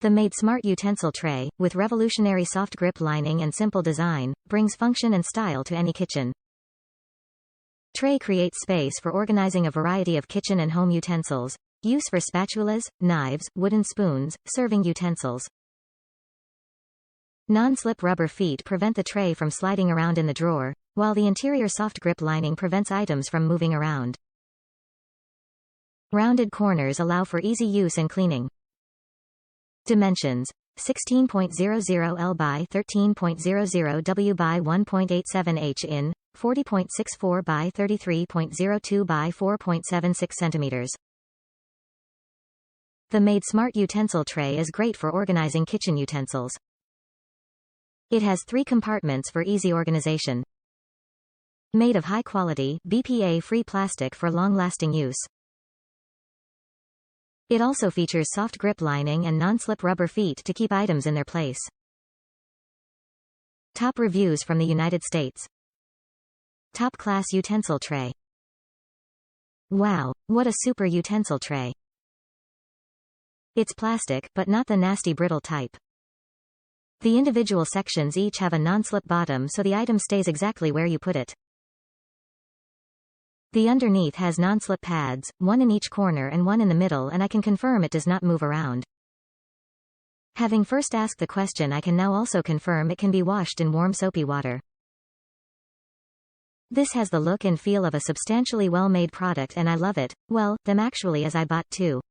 The Madesmart Utensil Tray, with revolutionary soft grip lining and simple design, brings function and style to any kitchen. Tray creates space for organizing a variety of kitchen and home utensils. Use for spatulas, knives, wooden spoons, serving utensils. Non-slip rubber feet prevent the tray from sliding around in the drawer, while the interior soft grip lining prevents items from moving around. Rounded corners allow for easy use and cleaning. Dimensions: 16.00 L by 13.00 W by 1.87 H in, 40.64 by 33.02 by 4.76 centimeters. The Madesmart Utensil Tray is great for organizing kitchen utensils. It has 3 compartments for easy organization. Made of high-quality, BPA-free plastic for long-lasting use. It also features soft grip lining and non-slip rubber feet to keep items in their place. Top reviews from the United States. Top-class utensil tray. Wow, what a super utensil tray. It's plastic, but not the nasty brittle type. The individual sections each have a non-slip bottom so the item stays exactly where you put it. The underneath has non-slip pads, one in each corner and one in the middle, and I can confirm it does not move around. Having first asked the question, I can now also confirm it can be washed in warm soapy water. This has the look and feel of a substantially well-made product and I love it, well, them actually, as I bought 2.